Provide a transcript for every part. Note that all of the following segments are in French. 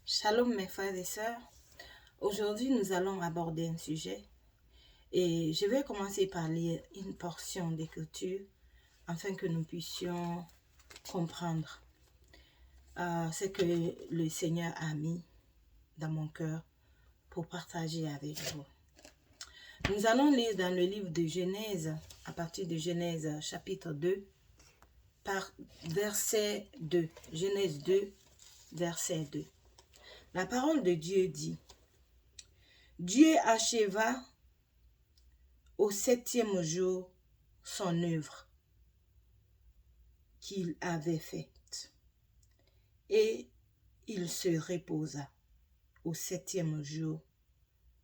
Shalom mes frères et sœurs, aujourd'hui nous allons aborder un sujet et je vais commencer par lire une portion d'écriture afin que nous puissions comprendre ce que le Seigneur a mis dans mon cœur pour partager avec vous. Nous allons lire dans le livre de Genèse, à partir de Genèse chapitre 2, par verset 2. Genèse 2, verset 2. La parole de Dieu dit: Dieu acheva au 7e jour son œuvre qu'il avait faite, et il se reposa au 7e jour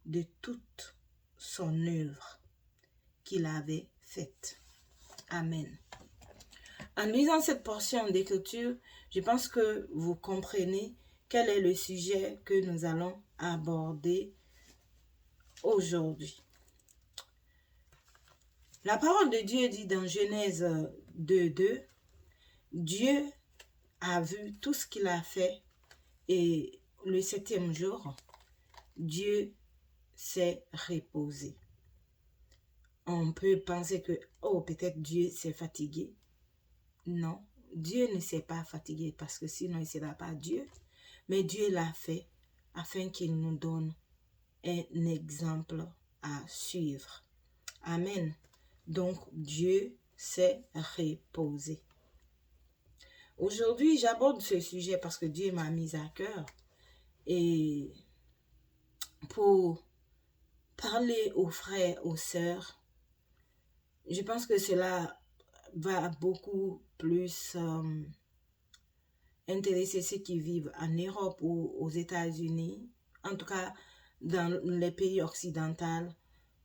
de toute son œuvre qu'il avait faite. Amen. En lisant cette portion d'écriture, je pense que vous comprenez quel est le sujet que nous allons aborder aujourd'hui. La parole de Dieu dit dans Genèse 2:2, Dieu a vu tout ce qu'il a fait et le 7e jour, Dieu s'est reposé. On peut penser que, peut-être Dieu s'est fatigué. Non, Dieu ne s'est pas fatigué parce que sinon il ne sera pas Dieu. Mais Dieu l'a fait afin qu'il nous donne un exemple à suivre. Amen. Donc Dieu s'est reposé. Aujourd'hui, j'aborde ce sujet parce que Dieu m'a mis à cœur et pour parler aux frères, aux sœurs, je pense que cela va beaucoup plus intéresser ceux qui vivent en Europe ou aux États-Unis, en tout cas dans les pays occidentaux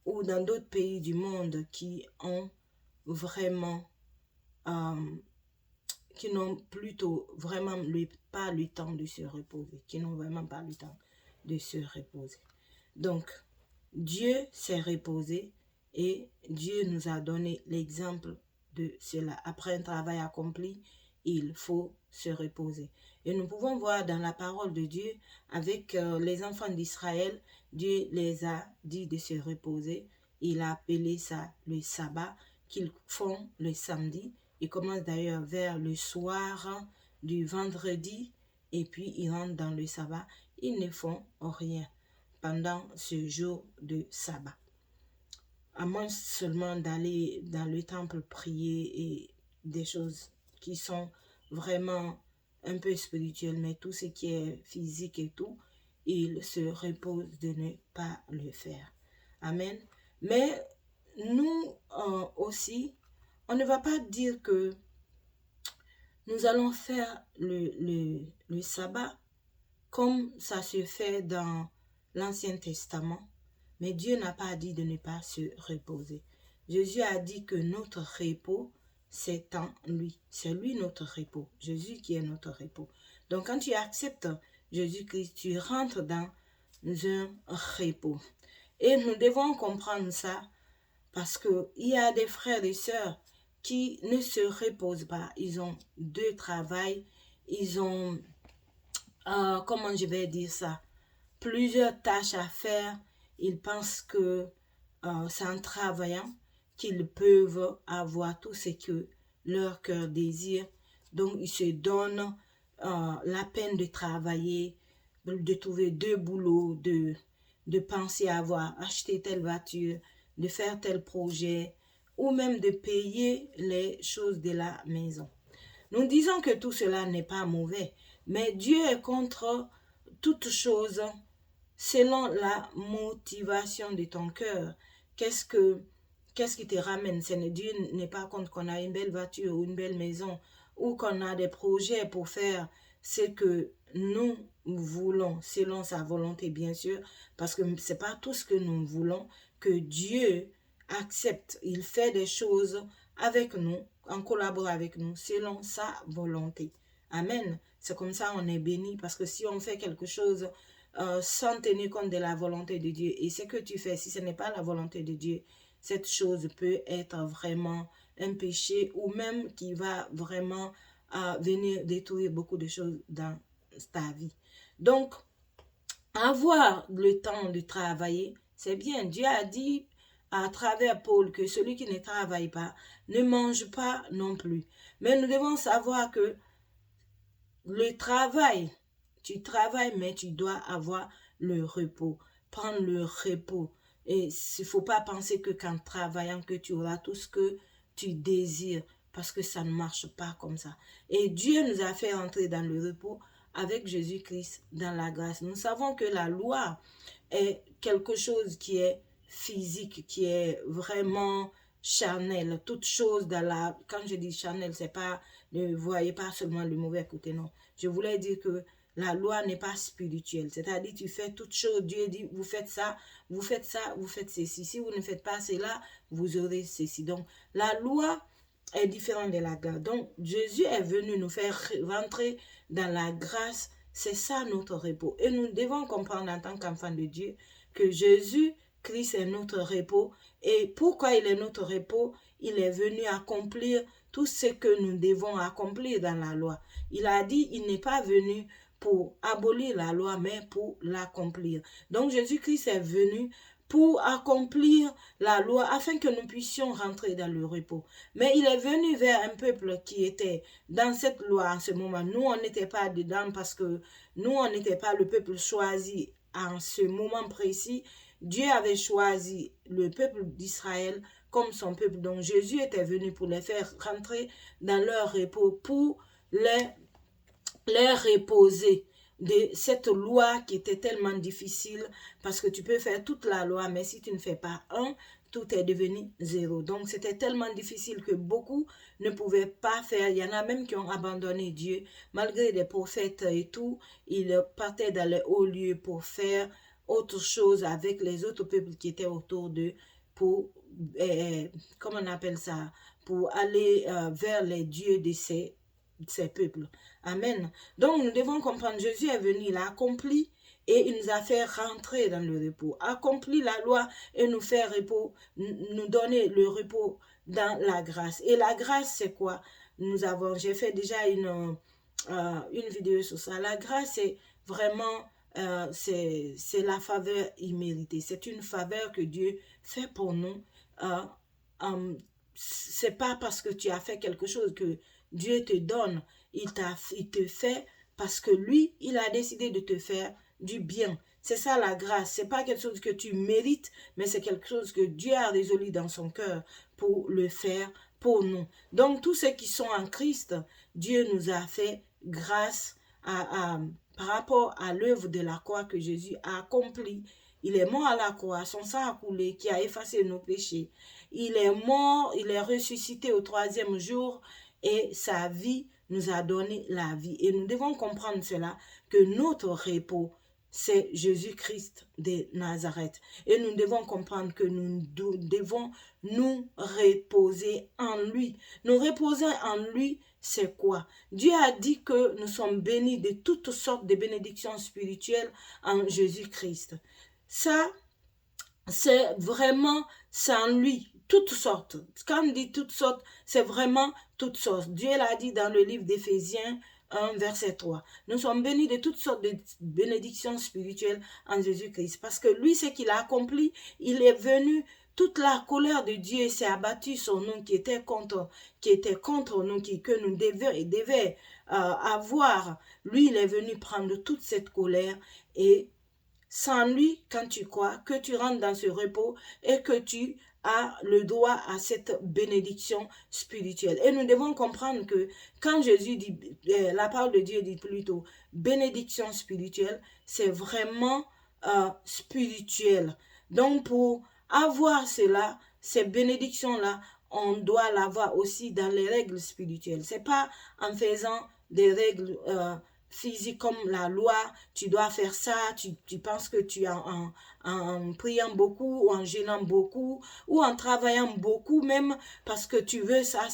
ou dans d'autres pays du monde qui ont vraiment qui n'ont plutôt vraiment pas le temps de se reposer, qui n'ont vraiment pas le temps de se reposer. Donc, Dieu s'est reposé et Dieu nous a donné l'exemple de cela. Après un travail accompli, il faut se reposer. Et nous pouvons voir dans la parole de Dieu, avec les enfants d'Israël, Dieu les a dit de se reposer. Il a appelé ça le sabbat qu'ils font le samedi. Ils commencent d'ailleurs vers le soir du vendredi et puis ils rentrent dans le sabbat. Ils ne font rien pendant ce jour de sabbat. À moins seulement d'aller dans le temple prier et des choses qui sont vraiment un peu spirituelles, mais tout ce qui est physique et tout, ils se reposent de ne pas le faire. Amen. Mais nous aussi, on ne va pas dire que nous allons faire le sabbat comme ça se fait dans l'Ancien Testament. Mais Dieu n'a pas dit de ne pas se reposer. Jésus a dit que notre repos, c'est en lui. C'est lui notre repos. Jésus qui est notre repos. Donc quand tu acceptes Jésus-Christ, tu rentres dans un repos. Et nous devons comprendre ça parce qu'il y a des frères et sœurs qui ne se reposent pas. Ils ont deux travails, ils ont, comment je vais dire ça, plusieurs tâches à faire. Ils pensent que c'est en travaillant qu'ils peuvent avoir tout ce que leur cœur désire. Donc, ils se donnent la peine de travailler, de trouver deux boulots, de penser à avoir acheté telle voiture, de faire tel projet, ou même de payer les choses de la maison. Nous disons que tout cela n'est pas mauvais, mais Dieu est contre toute chose selon la motivation de ton cœur. Qu'est-ce qui te ramène? Dieu n'est pas contre qu'on a une belle voiture ou une belle maison ou qu'on a des projets pour faire ce que nous voulons, selon sa volonté bien sûr, parce que ce n'est pas tout ce que nous voulons que Dieu accepte. Il fait des choses avec nous, en collaborant avec nous, selon sa volonté. Amen. C'est comme ça on est béni, parce que si on fait quelque chose sans tenir compte de la volonté de Dieu, et ce que tu fais, si ce n'est pas la volonté de Dieu, cette chose peut être vraiment un péché ou même qui va vraiment venir détruire beaucoup de choses dans ta vie. Donc, avoir le temps de travailler, c'est bien. Dieu a dit à travers Paul que celui qui ne travaille pas ne mange pas non plus. Mais nous devons savoir que le travail, tu travailles, mais tu dois avoir le repos. Prendre le repos. Et il ne faut pas penser que qu'en travaillant, que tu auras tout ce que tu désires, parce que ça ne marche pas comme ça. Et Dieu nous a fait entrer dans le repos avec Jésus-Christ dans la grâce. Nous savons que la loi est quelque chose qui est physique, qui est vraiment charnel. Toute chose dans la... Quand je dis charnel, c'est pas... Ne voyez pas seulement le mauvais côté, non. Je voulais dire que la loi n'est pas spirituelle. C'est-à-dire, tu fais toute chose. Dieu dit, vous faites ça, vous faites ça, vous faites ceci. Si vous ne faites pas cela, vous aurez ceci. Donc, la loi est différente de la grâce. Donc, Jésus est venu nous faire rentrer dans la grâce. C'est ça notre repos. Et nous devons comprendre en tant qu'enfants de Dieu que Jésus-Christ est notre repos. Et pourquoi il est notre repos? Il est venu accomplir tout ce que nous devons accomplir dans la loi. Il a dit, il n'est pas venu pour abolir la loi, mais pour l'accomplir. Donc Jésus-Christ est venu pour accomplir la loi afin que nous puissions rentrer dans le repos. Mais il est venu vers un peuple qui était dans cette loi en ce moment. Nous, on n'était pas dedans parce que nous, on n'était pas le peuple choisi en ce moment précis. Dieu avait choisi le peuple d'Israël comme son peuple. Donc Jésus était venu pour les faire rentrer dans leur repos, pour les reposer de cette loi qui était tellement difficile, parce que tu peux faire toute la loi, mais si tu ne fais pas un, tout est devenu zéro. Donc c'était tellement difficile que beaucoup ne pouvaient pas faire. Il y en a même qui ont abandonné Dieu, malgré les prophètes et tout. Ils partaient dans les hauts lieux pour faire autre chose avec les autres peuples qui étaient autour d'eux, pour, comment on appelle ça, pour aller vers les dieux de ces peuples. Amen. Donc nous devons comprendre, Jésus est venu, il a accompli et il nous a fait rentrer dans le repos. Accompli la loi et nous faire repos, nous donner le repos dans la grâce. Et la grâce, c'est quoi? J'ai fait déjà une vidéo sur ça. La grâce, c'est vraiment, c'est la faveur imméritée. C'est une faveur que Dieu fait pour nous. C'est pas parce que tu as fait quelque chose que Dieu te donne, il te fait parce que lui, il a décidé de te faire du bien. C'est ça la grâce. C'est pas quelque chose que tu mérites, mais c'est quelque chose que Dieu a résolu dans son cœur pour le faire pour nous. Donc, tous ceux qui sont en Christ, Dieu nous a fait grâce par rapport à l'œuvre de la croix que Jésus a accomplie. Il est mort à la croix, son sang a coulé, qui a effacé nos péchés. Il est mort, il est ressuscité au 3e jour et sa vie nous a donné la vie. Et nous devons comprendre cela, que notre repos, c'est Jésus-Christ de Nazareth. Et nous devons comprendre que nous devons nous reposer en lui. Nous reposer en lui, c'est quoi? Dieu a dit que nous sommes bénis de toutes sortes de bénédictions spirituelles en Jésus-Christ. Ça, c'est vraiment sans lui, toutes sortes. Quand on dit toutes sortes, c'est vraiment toutes sortes. Dieu l'a dit dans le livre d'Éphésiens 1, verset 3. Nous sommes bénis de toutes sortes de bénédictions spirituelles en Jésus-Christ. Parce que lui, ce qu'il a accompli, il est venu, toute la colère de Dieu s'est abattue sur nous, qui était contre nous, que nous devions avoir. Lui, il est venu prendre toute cette colère et sans lui, quand tu crois, que tu rentres dans ce repos et que tu as le droit à cette bénédiction spirituelle. Et nous devons comprendre que quand Jésus dit, la parole de Dieu dit plutôt bénédiction spirituelle, c'est vraiment spirituel. Donc pour avoir cela, ces bénédictions-là, on doit l'avoir aussi dans les règles spirituelles. C'est pas en faisant des règles physique comme la loi, tu dois faire ça, tu penses que tu en priant beaucoup, ou en gênant beaucoup, ou en travaillant beaucoup même, parce que tu veux ça,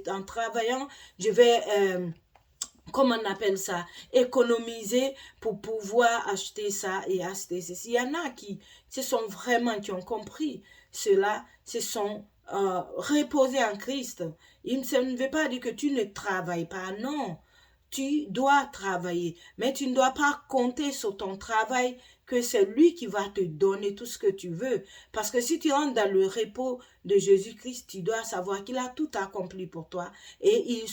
en travaillant, je vais, comment on appelle ça, économiser pour pouvoir acheter ça et acheter ceci. Il y en a qui ont compris cela, se sont reposés en Christ. Ça ne veut pas dire que tu ne travailles pas, non. tu dois travailler, mais tu ne dois pas compter sur ton travail, que c'est lui qui va te donner tout ce que tu veux. Parce que si tu rentres dans le repos de Jésus-Christ, tu dois savoir qu'il a tout accompli pour toi et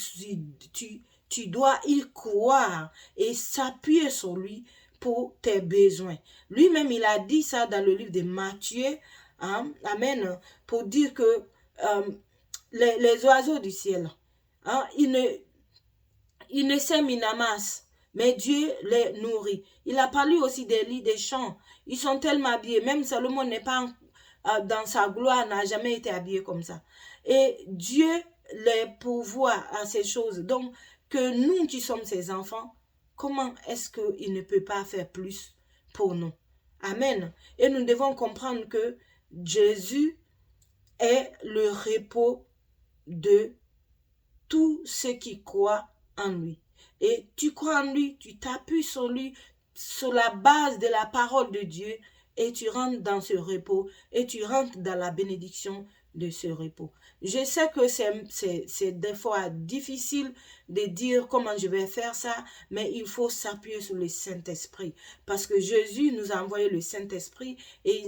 tu dois y croire et s'appuyer sur lui pour tes besoins. Lui-même, il a dit ça dans le livre de Matthieu, hein, amen, pour dire que les oiseaux du ciel, hein, ils ne sèment, ils n'amassent, mais Dieu les nourrit. Il a parlé aussi des lits des champs. Ils sont tellement habillés. Même Salomon n'est pas dans sa gloire, n'a jamais été habillé comme ça. Et Dieu les pourvoit à ces choses. Donc, que nous qui sommes ses enfants, comment est-ce qu'il ne peut pas faire plus pour nous? Amen. Et nous devons comprendre que Jésus est le repos de tous ceux qui croient en lui. Et tu crois en lui, tu t'appuies sur lui, sur la base de la parole de Dieu, et tu rentres dans ce repos, et tu rentres dans la bénédiction de ce repos. Je sais que c'est des fois difficile de dire comment je vais faire ça, mais il faut s'appuyer sur le Saint-Esprit. Parce que Jésus nous a envoyé le Saint-Esprit et il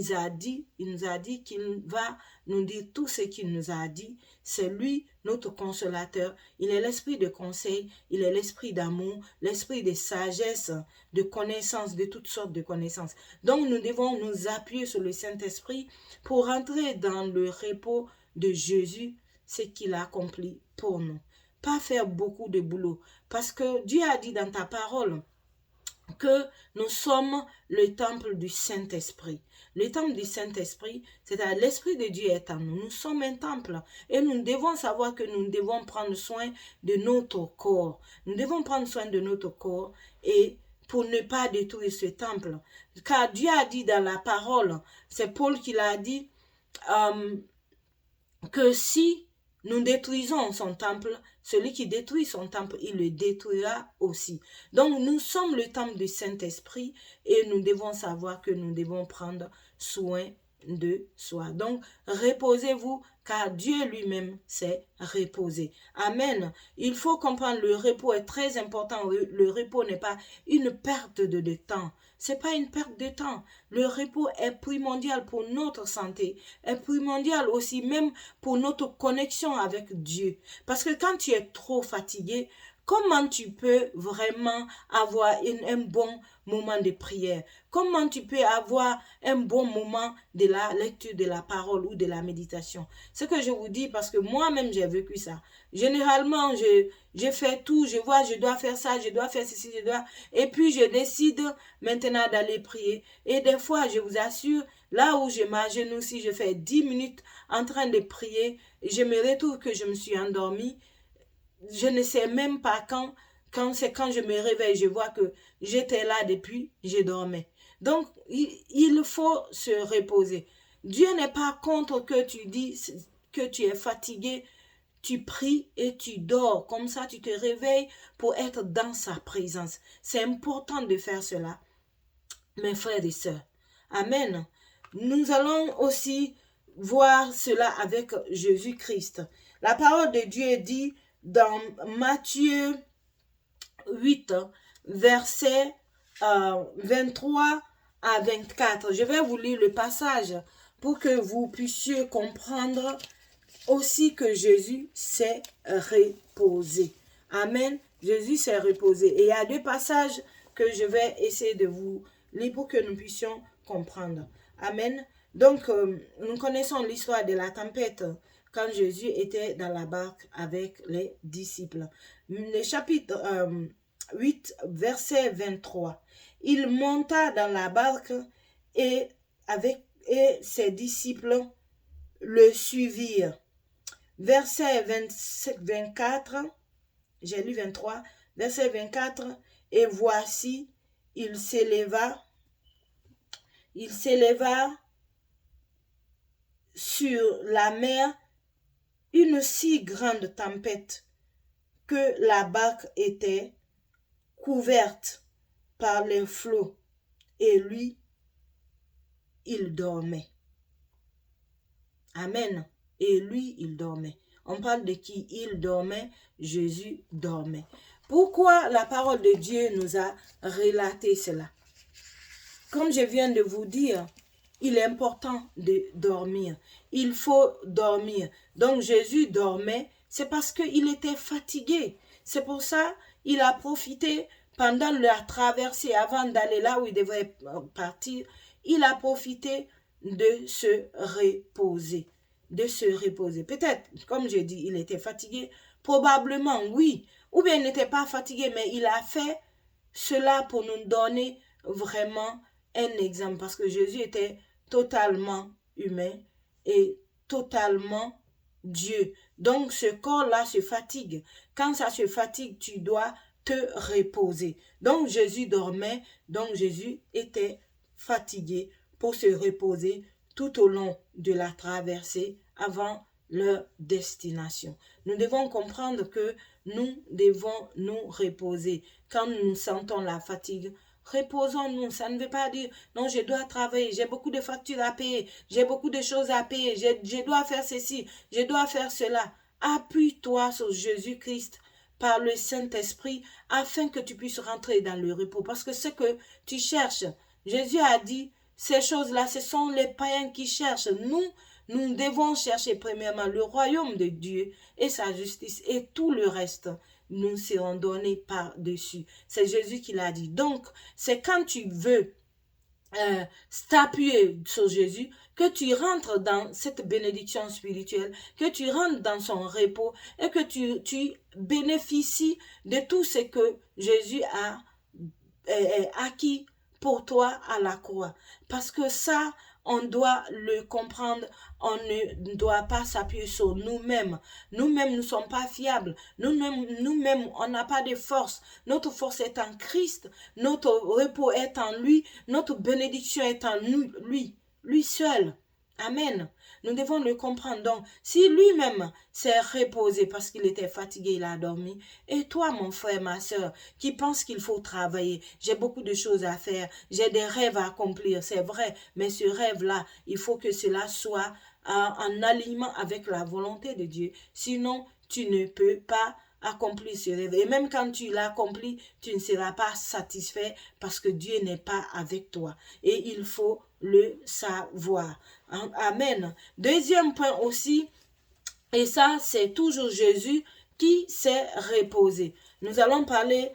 nous a dit qu'il va nous dire tout ce qu'il nous a dit. C'est lui, notre consolateur. Il est l'esprit de conseil, il est l'esprit d'amour, l'esprit de sagesse, de connaissance, de toutes sortes de connaissances. Donc nous devons nous appuyer sur le Saint-Esprit pour rentrer dans le repos de Jésus, ce qu'il a accompli pour nous. Pas faire beaucoup de boulot. Parce que Dieu a dit dans ta parole que nous sommes le temple du Saint-Esprit. Le temple du Saint-Esprit, c'est-à-dire l'Esprit de Dieu est en nous. Nous sommes un temple et nous devons savoir que nous devons prendre soin de notre corps. Nous devons prendre soin de notre corps et pour ne pas détruire ce temple. Car Dieu a dit dans la parole, c'est Paul qui l'a dit, que si nous détruisons son temple, celui qui détruit son temple, il le détruira aussi. Donc nous sommes le temple du Saint-Esprit et nous devons savoir que nous devons prendre soin de soi. Donc reposez-vous car Dieu lui-même s'est reposé. Amen. Il faut comprendre, le repos est très important. Le repos n'est pas une perte de temps. C'est pas une perte de temps. Le repos est primordial pour notre santé, est primordial aussi même pour notre connexion avec Dieu. Parce que quand tu es trop fatigué, comment tu peux vraiment avoir un bon moment de prière? Comment tu peux avoir un bon moment de la lecture de la parole ou de la méditation? Ce que je vous dis parce que moi-même j'ai vécu ça. Généralement, je fais tout, je vois, je dois faire ça, je dois faire ceci, et puis je décide maintenant d'aller prier. Et des fois, je vous assure, là où je m'agenouille, si je fais 10 minutes en train de prier, je me retrouve que je me suis endormie. Je ne sais même pas quand je me réveille, je vois que j'étais là depuis, je dormais. Donc, il faut se reposer. Dieu n'est pas contre que tu dis que tu es fatigué, tu pries et tu dors. Comme ça, tu te réveilles pour être dans sa présence. C'est important de faire cela, mes frères et sœurs. Amen. Nous allons aussi voir cela avec Jésus-Christ. La parole de Dieu dit dans Matthieu 8, versets 23 à 24. Je vais vous lire le passage pour que vous puissiez comprendre aussi que Jésus s'est reposé. Amen. Jésus s'est reposé. Et il y a deux passages que je vais essayer de vous lire pour que nous puissions comprendre. Amen. Donc, nous connaissons l'histoire de la tempête quand Jésus était dans la barque avec les disciples. Le chapitre 8, verset 23. Il monta dans la barque et ses disciples le suivirent. Verset 24, j'ai lu 23, verset 24, et voici, il s'éleva sur la mer une si grande tempête que la barque était couverte par les flots, et lui, il dormait. Amen. Et lui, il dormait. On parle de qui? Il dormait, Jésus dormait. Pourquoi la parole de Dieu nous a relaté cela? Comme je viens de vous dire, il est important de dormir. Il faut dormir. Donc Jésus dormait, c'est parce qu'il était fatigué. C'est pour ça qu'il a profité pendant la traversée, avant d'aller là où il devait partir, il a profité de se reposer. De se reposer. Peut-être, comme je dis, il était fatigué. Probablement, oui. Ou bien il n'était pas fatigué, mais il a fait cela pour nous donner vraiment un exemple. Parce que Jésus était totalement humain et totalement Dieu. Donc ce corps-là se fatigue. Quand ça se fatigue, tu dois te reposer. Donc Jésus dormait, donc Jésus était fatigué pour se reposer tout au long de la traversée avant leur destination. Nous devons comprendre que nous devons nous reposer. Quand nous sentons la fatigue, reposons-nous. Ça ne veut pas dire, non, je dois travailler, j'ai beaucoup de factures à payer, j'ai beaucoup de choses à payer, je dois faire ceci, je dois faire cela. Appuie-toi sur Jésus-Christ par le Saint-Esprit afin que tu puisses rentrer dans le repos. Parce que ce que tu cherches, Jésus a dit, ces choses-là, ce sont les païens qui cherchent. Nous devons chercher premièrement le royaume de Dieu et sa justice et tout le reste nous serons donnés par-dessus. C'est Jésus qui l'a dit. Donc, c'est quand tu veux t'appuyer sur Jésus que tu rentres dans cette bénédiction spirituelle, que tu rentres dans son repos et que tu bénéficies de tout ce que Jésus a acquis pour toi à la croix. Parce que ça, on doit le comprendre, on ne doit pas s'appuyer sur nous-mêmes. Nous-mêmes, nous ne sommes pas fiables. Nous-mêmes, on n'a pas de force. Notre force est en Christ. Notre repos est en lui. Notre bénédiction est en lui. Lui seul. Amen. Nous devons le comprendre. Donc, si lui-même s'est reposé parce qu'il était fatigué, il a dormi, et toi, mon frère, ma soeur, qui pense qu'il faut travailler, j'ai beaucoup de choses à faire, j'ai des rêves à accomplir, c'est vrai, mais ce rêve-là, il faut que cela soit en alignement avec la volonté de Dieu. Sinon, tu ne peux pas accomplir ce rêve. Et même quand tu l'accomplis, tu ne seras pas satisfait parce que Dieu n'est pas avec toi. Et il faut le savoir. Amen. Deuxième point aussi, et ça c'est toujours Jésus qui s'est reposé. Nous allons parler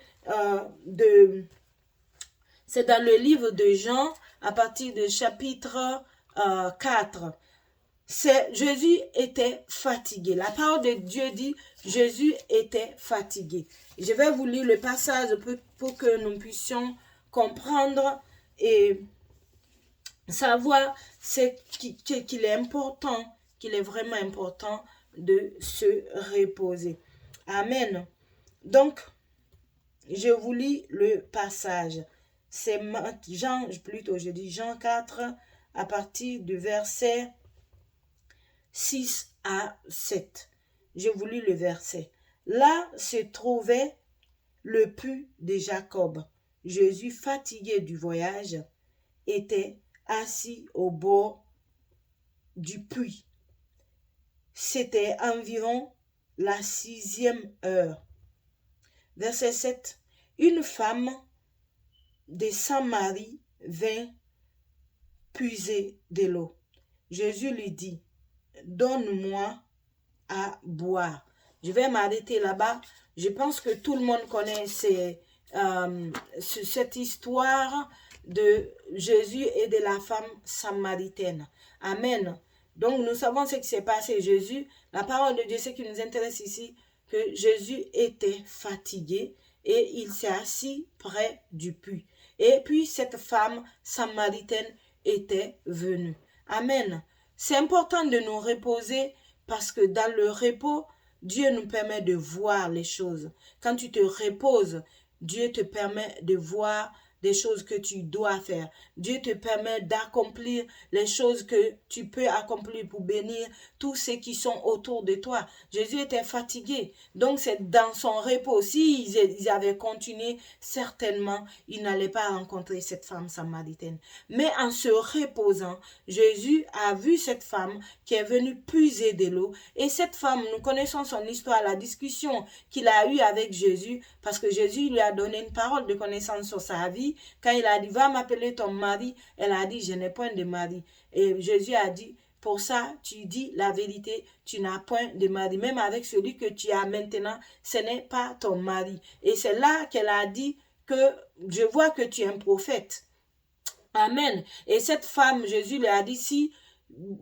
c'est dans le livre de Jean à partir du chapitre 4. Jésus était fatigué. La parole de Dieu dit Jésus était fatigué. Je vais vous lire le passage pour que nous puissions comprendre et savoir qu'il est important, qu'il est vraiment important de se reposer. Amen. Donc, je vous lis le passage. C'est Jean 4 à partir du verset 6 à 7. Je vous lis le verset. Là se trouvait le puits de Jacob. Jésus, fatigué du voyage, était assis au bord du puits. C'était environ la 6e heure. Verset 7. Une femme de Samarie vint puiser de l'eau. Jésus lui dit, donne-moi à boire. Je vais m'arrêter là-bas. Je pense que tout le monde connaît cette histoire de Jésus et de la femme samaritaine. Amen. Donc nous savons ce qui s'est passé. Jésus, la parole de Dieu, ce qui nous intéresse ici, que Jésus était fatigué et il s'est assis près du puits. Et puis cette femme samaritaine était venue. Amen. C'est important de nous reposer parce que dans le repos, Dieu nous permet de voir les choses. Quand tu te reposes, Dieu te permet de voir des choses que tu dois faire. Dieu te permet d'accomplir les choses que tu peux accomplir pour bénir tous ceux qui sont autour de toi. Jésus était fatigué. Donc c'est dans son repos. S'ils avaient continué, certainement, ils n'allaient pas rencontrer cette femme samaritaine. Mais en se reposant, Jésus a vu cette femme qui est venue puiser de l'eau. Et cette femme, nous connaissons son histoire, la discussion qu'il a eue avec Jésus, parce que Jésus lui a donné une parole de connaissance sur sa vie. Quand il a dit, va m'appeler ton mari, elle a dit, je n'ai point de mari. Et Jésus a dit, pour ça, tu dis la vérité, tu n'as point de mari. Même avec celui que tu as maintenant, ce n'est pas ton mari. Et c'est là qu'elle a dit que je vois que tu es un prophète. Amen. Et cette femme, Jésus lui a dit, si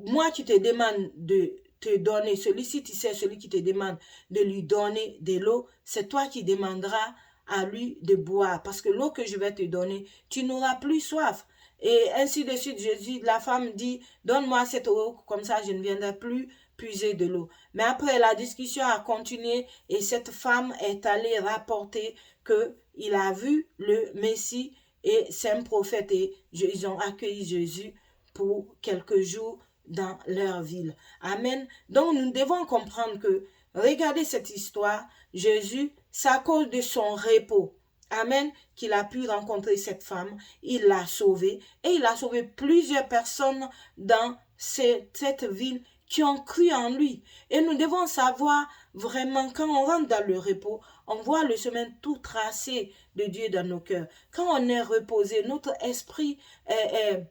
moi tu te demandes de te donner, celui-ci, tu sais, celui qui te demande de lui donner de l'eau, c'est toi qui demanderas à lui de boire. Parce que l'eau que je vais te donner, tu n'auras plus soif. Et ainsi de suite, Jésus, la femme dit, donne-moi cette eau, comme ça je ne viendrai plus puiser de l'eau. Mais après, la discussion a continué et cette femme est allée rapporter qu'il a vu le Messie et c'est un prophète et ils ont accueilli Jésus pour quelques jours dans leur ville. Amen. Donc nous devons comprendre que, regardez cette histoire, Jésus, c'est à cause de son repos. Amen, qu'il a pu rencontrer cette femme, il l'a sauvée et il a sauvé plusieurs personnes dans cette ville qui ont cru en lui. Et nous devons savoir vraiment, quand on rentre dans le repos, on voit le chemin tout tracé de Dieu dans nos cœurs. Quand on est reposé, notre esprit est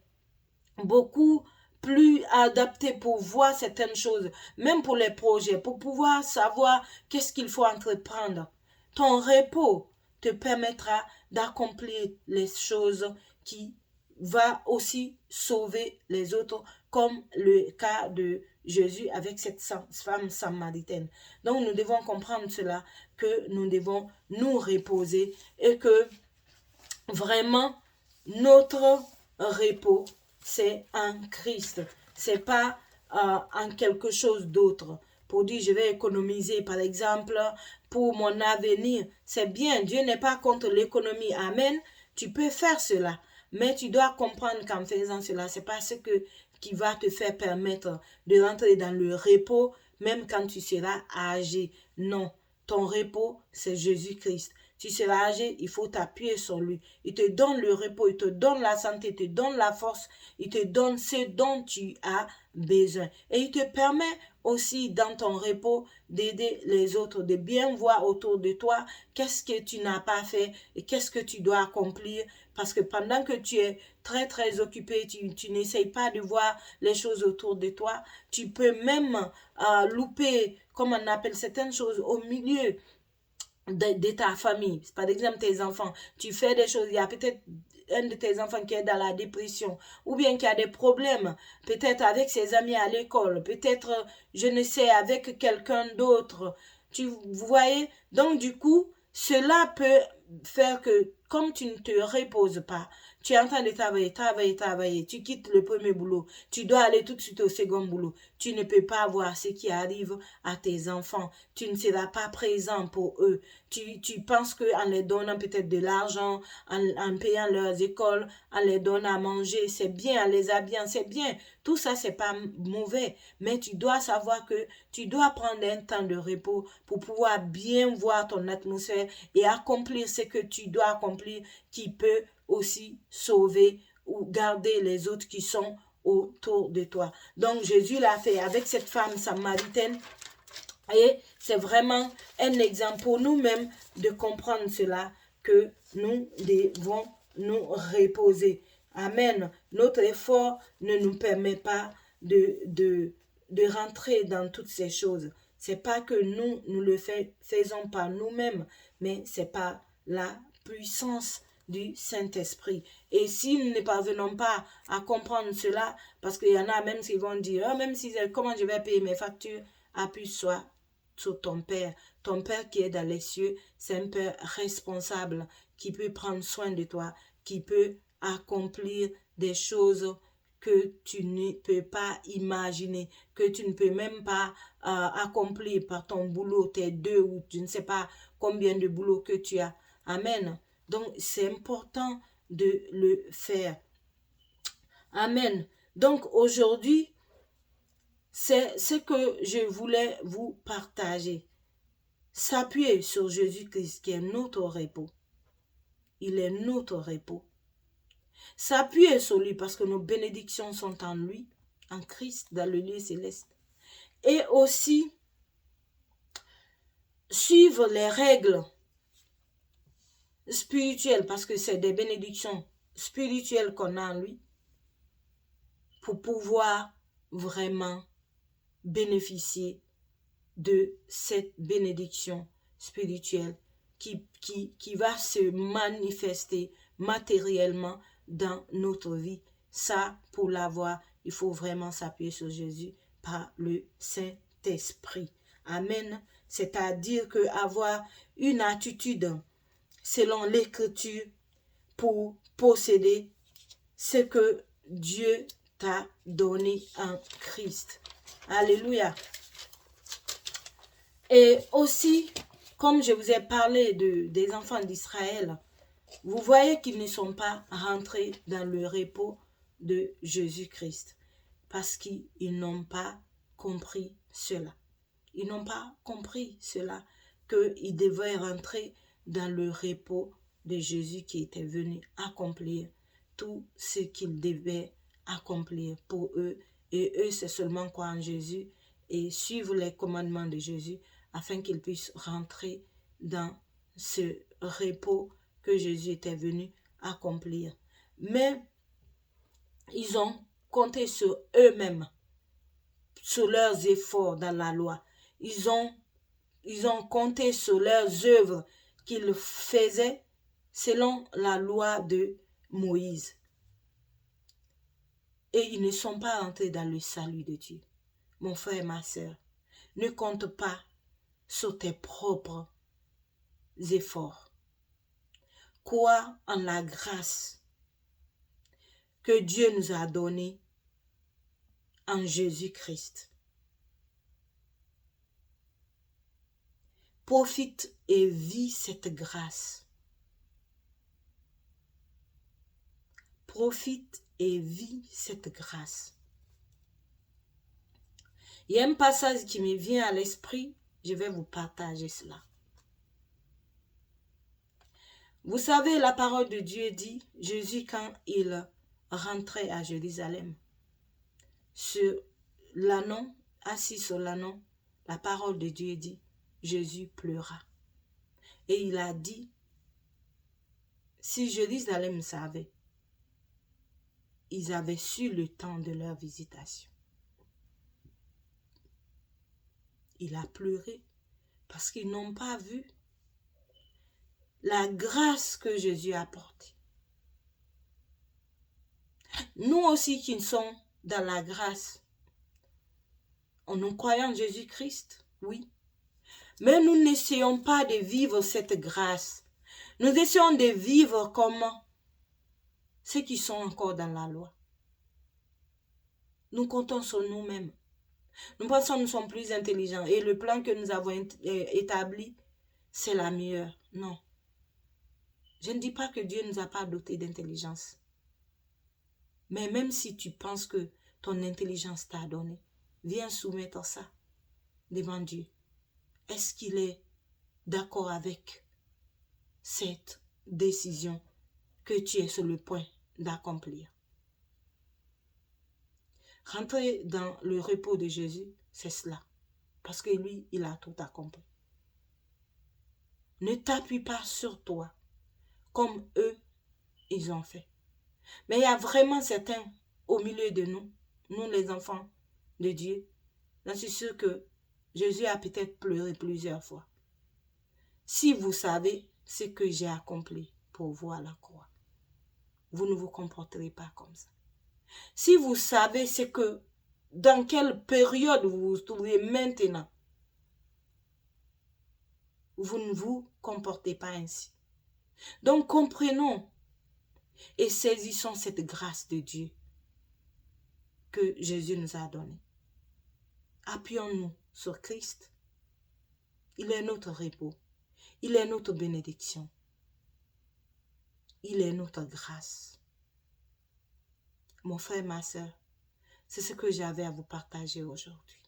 beaucoup plus adapté pour voir certaines choses, même pour les projets, pour pouvoir savoir qu'est-ce qu'il faut entreprendre. Ton repos te permettra d'accomplir les choses qui va aussi sauver les autres, comme le cas de Jésus avec cette femme samaritaine. Donc nous devons comprendre cela, que nous devons nous reposer et que vraiment notre repos, c'est en Christ. C'est pas en quelque chose d'autre. Pour dire, je vais économiser, par exemple, pour mon avenir. C'est bien, Dieu n'est pas contre l'économie. Amen. Tu peux faire cela. Mais tu dois comprendre qu'en faisant cela, c'est pas ce qui va te faire permettre de rentrer dans le repos, même quand tu seras âgé. Non, ton repos, c'est Jésus-Christ. Tu seras âgé, il faut t'appuyer sur lui. Il te donne le repos, il te donne la santé, il te donne la force, il te donne ce dont tu as besoin. Et il te permet aussi dans ton repos d'aider les autres, de bien voir autour de toi qu'est-ce que tu n'as pas fait et qu'est-ce que tu dois accomplir. Parce que pendant que tu es très très occupé, tu n'essayes pas de voir les choses autour de toi. Tu peux même louper, comme on appelle certaines choses, au milieu de ta famille. Par exemple, tes enfants, tu fais des choses, il y a peut-être un de tes enfants qui est dans la dépression, ou bien qui a des problèmes, peut-être avec ses amis à l'école, peut-être, je ne sais, avec quelqu'un d'autre. Vous voyez? Donc, du coup, cela peut faire que, comme tu ne te reposes pas, tu es en train de travailler, tu quittes le premier boulot, tu dois aller tout de suite au second boulot, tu ne peux pas voir ce qui arrive à tes enfants, tu ne seras pas présent pour eux, tu penses qu'en les donnant peut-être de l'argent, en payant leurs écoles, en les donnant à manger, c'est bien, en les habillant, c'est bien, tout ça c'est pas mauvais, mais tu dois savoir que tu dois prendre un temps de repos pour pouvoir bien voir ton atmosphère et accomplir ce que tu dois accomplir qui peut aussi sauver ou garder les autres qui sont autour de toi. Donc Jésus l'a fait avec cette femme samaritaine et c'est vraiment un exemple pour nous-mêmes de comprendre cela, que nous devons nous reposer. Amen. Notre effort ne nous permet pas de rentrer dans toutes ces choses. C'est pas que nous le faisons par nous-mêmes, mais c'est par la puissance du Saint-Esprit. Et si nous ne parvenons pas à comprendre cela, parce qu'il y en a même qui vont dire, oh, même si comment je vais payer mes factures, appuie-toi sur ton Père. Ton Père qui est dans les cieux, c'est un Père responsable qui peut prendre soin de toi, qui peut accomplir des choses que tu ne peux pas imaginer, que tu ne peux même pas accomplir par ton boulot, tes deux ou je ne sais pas combien de boulots que tu as. Amen. Donc, c'est important de le faire. Amen. Donc aujourd'hui, c'est ce que je voulais vous partager. S'appuyer sur Jésus-Christ qui est notre repos. Il est notre repos. S'appuyer sur lui parce que nos bénédictions sont en lui, en Christ, dans le lieu céleste. Et aussi suivre les règles spirituelles parce que c'est des bénédictions spirituelles qu'on a en lui pour pouvoir vraiment bénéficier de cette bénédiction spirituelle qui va se manifester matériellement dans notre vie. Ça, pour l'avoir, il faut vraiment s'appuyer sur Jésus par le Saint-Esprit. Amen. C'est-à-dire que avoir une attitude selon l'Écriture pour posséder ce que Dieu t'a donné en Christ. Alléluia. Et aussi, comme je vous ai parlé des enfants d'Israël, vous voyez qu'ils ne sont pas rentrés dans le repos de Jésus-Christ parce qu'ils n'ont pas compris cela. Ils n'ont pas compris cela, qu'ils devaient rentrer dans le repos de Jésus qui était venu accomplir tout ce qu'ils devaient accomplir pour eux. Et eux, c'est seulement croire en Jésus et suivre les commandements de Jésus afin qu'ils puissent rentrer dans ce repos que Jésus était venu accomplir. Mais ils ont compté sur eux-mêmes, sur leurs efforts dans la loi. Ils ont compté sur leurs œuvres qu'ils faisaient selon la loi de Moïse. Et ils ne sont pas entrés dans le salut de Dieu. Mon frère et ma sœur, ne compte pas sur tes propres efforts. Crois en la grâce que Dieu nous a donnée en Jésus-Christ. Profite et vis cette grâce. Profite et vis cette grâce. Il y a un passage qui me vient à l'esprit, je vais vous partager cela. Vous savez, la parole de Dieu dit, Jésus quand il rentrait à Jérusalem, sur l'ânon, assis sur l'ânon, la parole de Dieu dit, Jésus pleura. Et il a dit, si Jérusalem savait, ils avaient su le temps de leur visitation. Il a pleuré parce qu'ils n'ont pas vu la grâce que Jésus a apportée. Nous aussi qui sommes dans la grâce, nous croyons en Jésus-Christ, oui. Mais nous n'essayons pas de vivre cette grâce. Nous essayons de vivre comme ceux qui sont encore dans la loi. Nous comptons sur nous-mêmes. Nous pensons que nous sommes plus intelligents et le plan que nous avons établi, c'est la meilleure. Non. Je ne dis pas que Dieu ne nous a pas dotés d'intelligence. Mais même si tu penses que ton intelligence t'a donné, viens soumettre ça devant Dieu. Est-ce qu'il est d'accord avec cette décision que tu es sur le point d'accomplir? Rentrer dans le repos de Jésus, c'est cela. Parce que lui, il a tout accompli. Ne t'appuie pas sur toi, comme eux, ils ont fait. Mais il y a vraiment certains au milieu de nous, nous les enfants de Dieu. J'en suis sûr que Jésus a peut-être pleuré plusieurs fois. Si vous savez ce que j'ai accompli pour vous à la croix, vous ne vous comporterez pas comme ça. Si vous savez ce que, dans quelle période vous vous trouvez maintenant, vous ne vous comportez pas ainsi. Donc comprenons et saisissons cette grâce de Dieu que Jésus nous a donnée. Appuyons-nous sur Christ. Il est notre repos. Il est notre bénédiction. il est notre grâce. Mon frère, ma soeur, c'est ce que j'avais à vous partager aujourd'hui.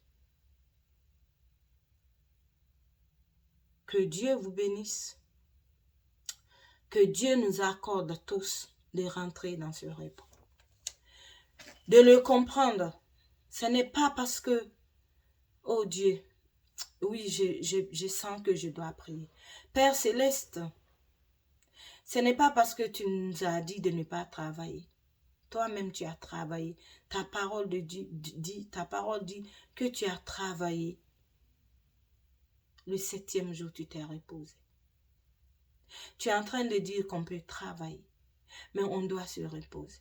Que Dieu vous bénisse. Que Dieu nous accorde tous de rentrer dans ce repos. De le comprendre. Ce n'est pas parce que, oh Dieu, oui, je sens que je dois prier. Père Céleste, ce n'est pas parce que tu nous as dit de ne pas travailler. Toi-même, tu as travaillé. Ta parole dit que tu as travaillé. Le 7e jour, tu t'es reposé. Tu es en train de dire qu'on peut travailler, mais on doit se reposer.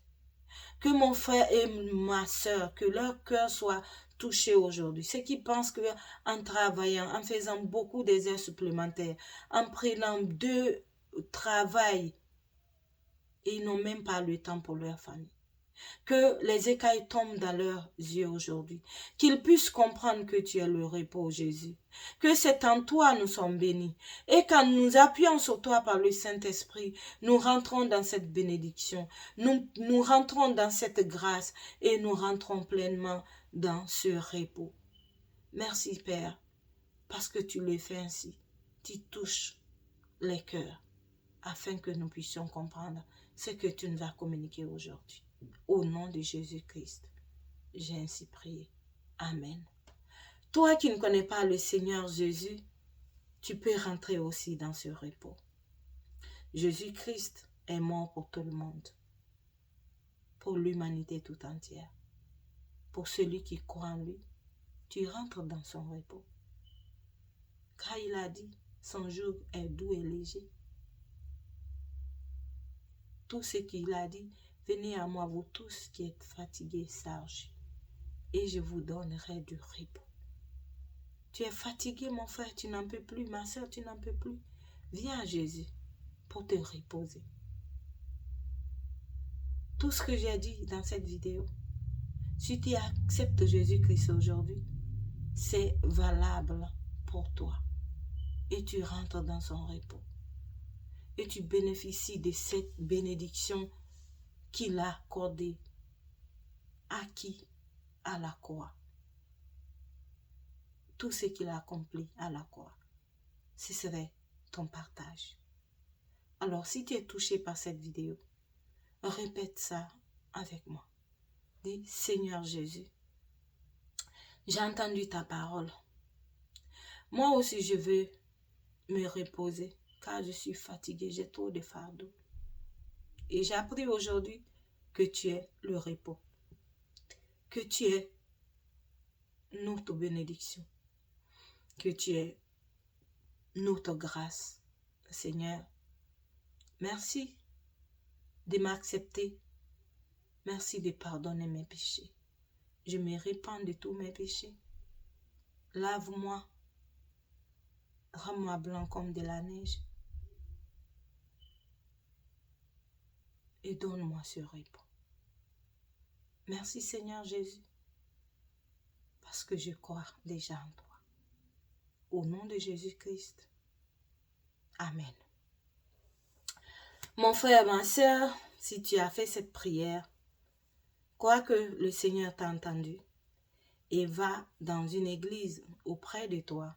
Que mon frère et ma soeur, que leur cœur soit touché aujourd'hui. Ceux qui pensent qu'en travaillant, en faisant beaucoup d'heures supplémentaires, en prenant 2 travails, ils n'ont même pas le temps pour leur famille. Que les écailles tombent dans leurs yeux aujourd'hui. Qu'ils puissent comprendre que tu es le repos, Jésus. Que c'est en toi nous sommes bénis. Et quand nous appuyons sur toi par le Saint-Esprit, nous rentrons dans cette bénédiction. Nous rentrons dans cette grâce et nous rentrons pleinement dans ce repos. Merci, Père, parce que tu le fais ainsi. Tu touches les cœurs afin que nous puissions comprendre ce que tu nous as communiqué aujourd'hui. Au nom de Jésus-Christ, j'ai ainsi prié. Amen. Toi qui ne connais pas le Seigneur Jésus, tu peux rentrer aussi dans ce repos. Jésus-Christ est mort pour tout le monde, pour l'humanité tout entière. Pour celui qui croit en lui, tu rentres dans son repos. Car il a dit, son joug est doux et léger. Tout ce qu'il a dit, venez à moi, vous tous qui êtes fatigués, sages, et je vous donnerai du repos. Tu es fatigué, mon frère, tu n'en peux plus, ma soeur, tu n'en peux plus. Viens à Jésus pour te reposer. Tout ce que j'ai dit dans cette vidéo, si tu acceptes Jésus-Christ aujourd'hui, c'est valable pour toi. Et tu rentres dans son repos. Et tu bénéficies de cette bénédiction qu'il a accordée à qui? À la croix. Tout ce qu'il a accompli à la croix, ce serait ton partage. Alors, si tu es touché par cette vidéo, répète ça avec moi. Dis, Seigneur Jésus, j'ai entendu ta parole. Moi aussi, je veux me reposer car je suis fatiguée, j'ai trop de fardeaux. Et j'ai appris aujourd'hui que tu es le repos, que tu es notre bénédiction, que tu es notre grâce. Seigneur, merci de m'accepter. Merci de pardonner mes péchés. Je me répands de tous mes péchés. Lave-moi. Rends-moi blanc comme de la neige. Et donne-moi ce repos. Merci Seigneur Jésus. Parce que je crois déjà en toi. Au nom de Jésus-Christ. Amen. Mon frère, ma soeur, si tu as fait cette prière, crois que le Seigneur t'a entendu et va dans une église auprès de toi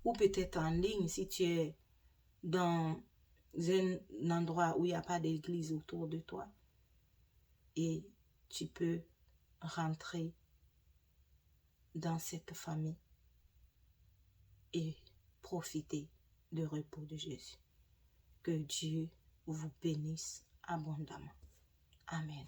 ou peut-être en ligne si tu es dans un endroit où il n'y a pas d'église autour de toi et tu peux rentrer dans cette famille et profiter du repos de Jésus. Que Dieu vous bénisse abondamment. Amen.